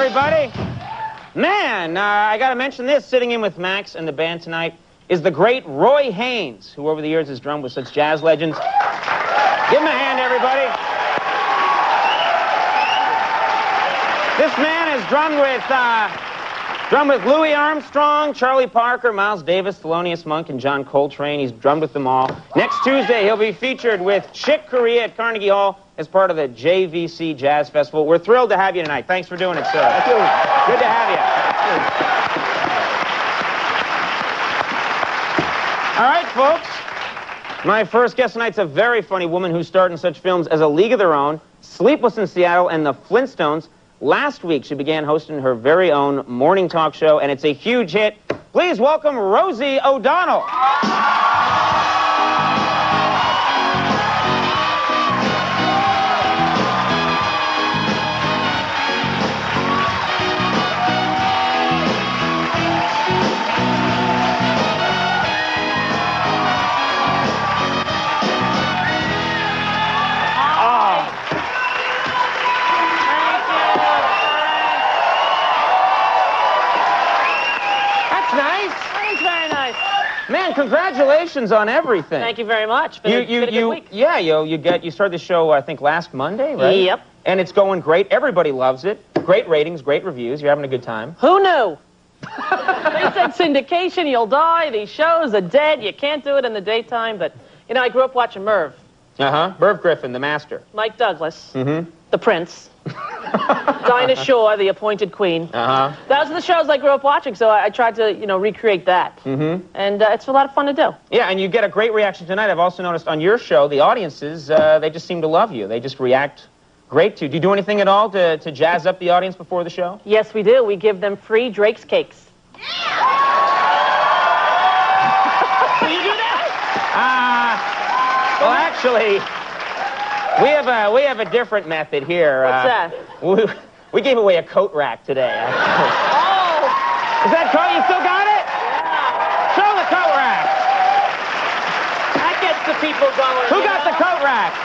everybody. Man, I got to mention this. Sitting in with Max and the band tonight is the great Roy Haynes, who over the years has drummed with such jazz legends. Give him a hand, everybody. This man has drummed with Louis Armstrong, Charlie Parker, Miles Davis, Thelonious Monk, and John Coltrane. He's drummed with them all. Next Tuesday, he'll be featured with Chick Corea at Carnegie Hall as part of the JVC Jazz Festival. We're thrilled to have you tonight. Thanks for doing it, sir. Thank you. Good to have you. All right, folks. My first guest tonight's a very funny woman who starred in such films as A League of Their Own, Sleepless in Seattle, and The Flintstones. Last week, she began hosting her very own morning talk show, and it's a huge hit. Please welcome Rosie O'Donnell. Man, congratulations on everything. Thank you very much. Been a good week. Yeah, you started the show, I think, last Monday, right? Yep. And it's going great. Everybody loves it. Great ratings, great reviews. You're having a good time. Who knew? They said syndication, you'll die. These shows are dead. You can't do it in the daytime. But, you know, I grew up watching Merv. Uh-huh. Merv Griffin, the master. Mike Douglas. Mm-hmm. The Prince. Dinah Shore, the appointed queen. Uh-huh. Those are the shows I grew up watching, so I tried to, you know, recreate that. Mm-hmm. And it's a lot of fun to do. Yeah, and you get a great reaction tonight. I've also noticed on your show, the audiences, they just seem to love you. They just react great to you. Do you do anything at all to jazz up the audience before the show? Yes, we do. We give them free Drake's cakes. Do you do that? Well, actually, we have a different method here. What's that? We gave away a coat rack today. Oh! Is that coat? You still got it? Yeah. Show the coat rack. That gets the people going. Who got the coat rack?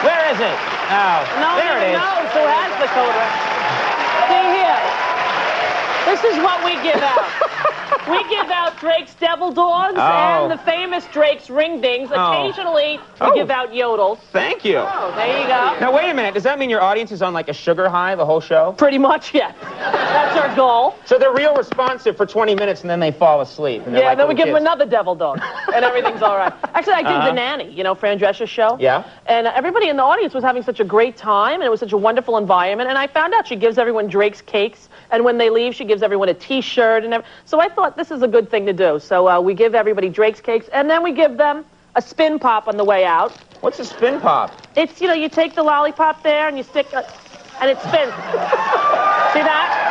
Where is it? Oh, no, there it is. No, who has the coat rack? See here. This is what we give out. We give out Drake's Devil Dogs and the famous Drake's Ring Dings. Occasionally, we give out Yodels. Thank you. Oh, there you go. Now, wait a minute. Does that mean your audience is on, like, a sugar high the whole show? Pretty much, yes. That's our goal. So they're real responsive for 20 minutes, and then they fall asleep. And yeah, like then we give kids. them another Devil Dog, and everything's all right. Actually, I did The Nanny, you know, Fran Drescher's show. Yeah. And everybody in the audience was having such a great time, and it was such a wonderful environment. And I found out she gives everyone Drake's cakes, and when they leave, she gives everyone a T-shirt. And so I thought this is a good thing to do. So we give everybody Drake's cakes, and then we give them a spin pop on the way out. What's a spin pop? It's, you know, you take the lollipop there, and you stick it, and it spins. See that?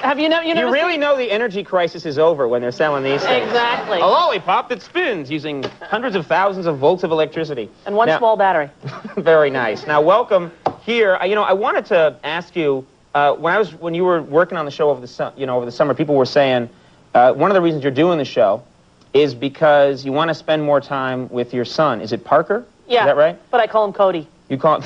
Have you You really know the energy crisis is over when they're selling these things. Exactly. A lollipop that spins using hundreds of thousands of volts of electricity. And one small battery. Very nice. Now, welcome here. You know, I wanted to ask you, when you were working on the show over the summer, people were saying one of the reasons you're doing the show is because you want to spend more time with your son. Is it Parker? Yeah. Is that right? But I call him Cody. You call him...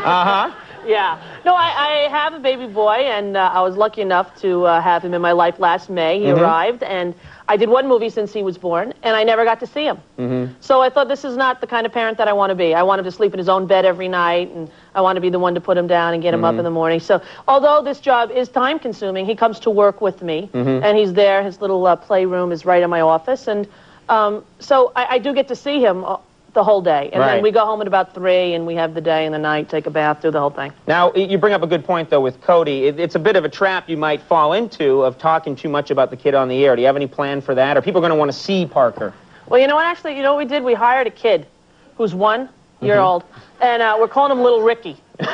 Uh-huh. Yeah. No, I have a baby boy, and I was lucky enough to have him in my life last May. He arrived, and I did one movie since he was born, and I never got to see him. So I thought, this is not the kind of parent that I want to be. I want him to sleep in his own bed every night, and I want to be the one to put him down and get him up in the morning. So although this job is time-consuming, he comes to work with me, and he's there. His little playroom is right in my office, and so I do get to see him the whole day. And then we go home at about 3, and we have the day and the night, take a bath, do the whole thing. Now, you bring up a good point, though, with Cody. It's a bit of a trap you might fall into of talking too much about the kid on the air. Do you have any plan for that? Are people going to want to see Parker? Well, you know what, actually, you know what we did? We hired a kid who's 1 year old, and we're calling him Little Ricky. And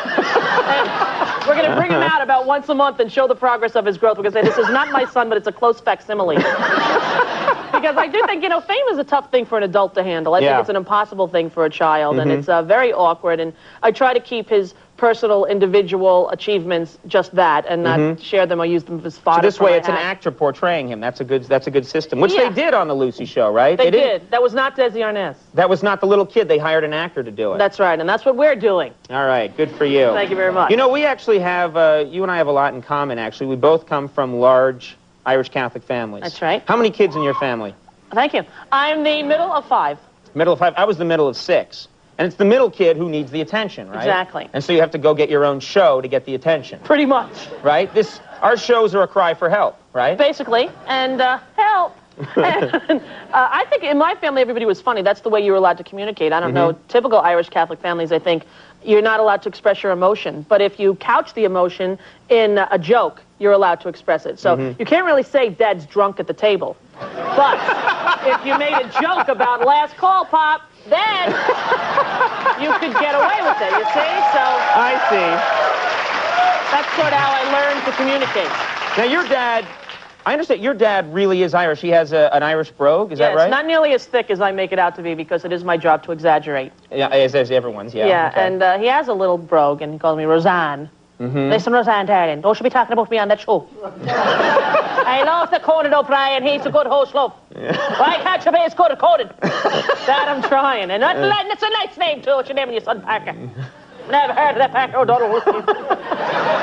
we're going to bring him out about once a month and show the progress of his growth. We're going to say, this is not my son, but it's a close facsimile. Because I do think, you know, fame is a tough thing for an adult to handle. I think it's an impossible thing for a child, and it's very awkward. And I try to keep his personal, individual achievements, just that, and not share them or use them as fodder. So this way, it's an an actor portraying him. That's a good system. Which they did on the Lucy show, right? They did. That was not Desi Arnaz. That was not the little kid. They hired an actor to do it. That's right, and that's what we're doing. All right, good for you. Thank you very much. You know, we actually have, you and I have a lot in common, actually. We both come from large Irish Catholic families. That's right. How many kids in your family? Thank you. I'm the middle of 5. Middle of 5. I was the middle of 6. And it's the middle kid who needs the attention, right? Exactly. And so you have to go get your own show to get the attention. Pretty much. Right? Our shows are a cry for help, right? Basically. And help. And, I think in my family, everybody was funny. That's the way you were allowed to communicate. I don't know. Typical Irish Catholic families, I think, you're not allowed to express your emotion. But if you couch the emotion in a joke, you're allowed to express it. So you can't really say Dad's drunk at the table. But if you made a joke about last call, Pop, then you could get away with it, you see? So I see. That's sort of how I learned to communicate. Now, your dad, I understand your dad really is Irish. He has an Irish brogue, is that right? Yes, not nearly as thick as I make it out to be, because it is my job to exaggerate. Yeah, as everyone's, yeah. Yeah, okay. and he has a little brogue, and he calls me Roseanne. Listen, Roseanne, darling, don't you be talking about me on that show. I love the Conan O'Brien. He's a good host, love. Why can't you be as good as Conan? That I'm trying. And it's a nice name, too. What's your name and your son, Parker? Never heard of that, Parker O'Donnell.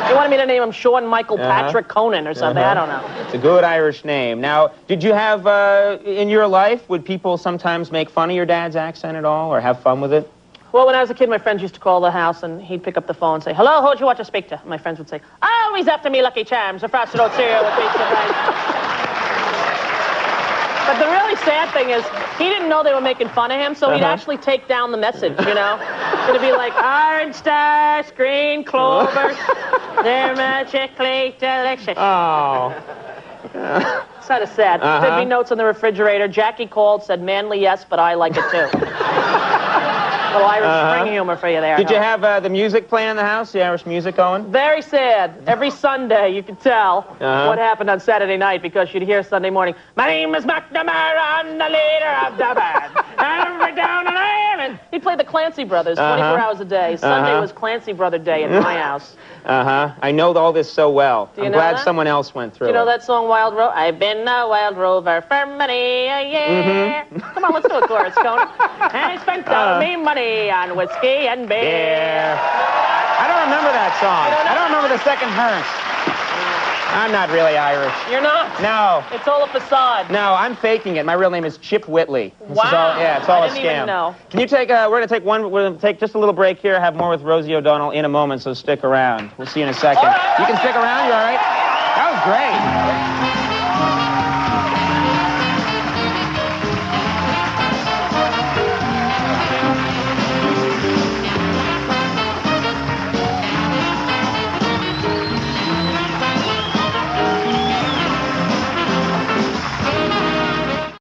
You wanted me to name him Sean Michael Patrick Conan or something? I don't know. It's a good Irish name. Now, did you have, in your life, would people sometimes make fun of your dad's accent at all or have fun with it? Well, when I was a kid, my friends used to call the house, and he'd pick up the phone and say, "Hello, who do you want to speak to?" And my friends would say, "Always after me, Lucky Charms, a frosted oat cereal with beets and rice." But the really sad thing is, he didn't know they were making fun of him, so he'd actually take down the message, you know? It'd be like, orange stars, green clovers, they're magically delicious. Oh. It's kind of sad. There'd be notes on the refrigerator. Jackie called, said, manly yes, but I like it too. Little Irish spring humor for you there. Did you have the music playing in the house, the Irish music going? Very sad. Every Sunday, you could tell what happened on Saturday night, because you'd hear Sunday morning, "My name is McNamara, I'm the leader of the band. I'm down and I am in." He'd play the Clancy Brothers 24 hours a day. Sunday was Clancy Brother Day at my house. I know all this so well. I'm glad someone else went through it. You know that song, Wild Rover? I've been a wild rover for many a year. Come on, let's do a chorus, Conan. And I spent all me money on whiskey and beer. I don't remember that song. I don't remember the second verse. I'm not really Irish. You're not? No. It's all a facade. No, I'm faking it. My real name is Chip Whitley. Wow. It's all a scam. I didn't even know. Can you take, we're going to take just a little break here, have more with Rosie O'Donnell in a moment, so stick around. We'll see you in a second. You can stick around, you all right? That was great.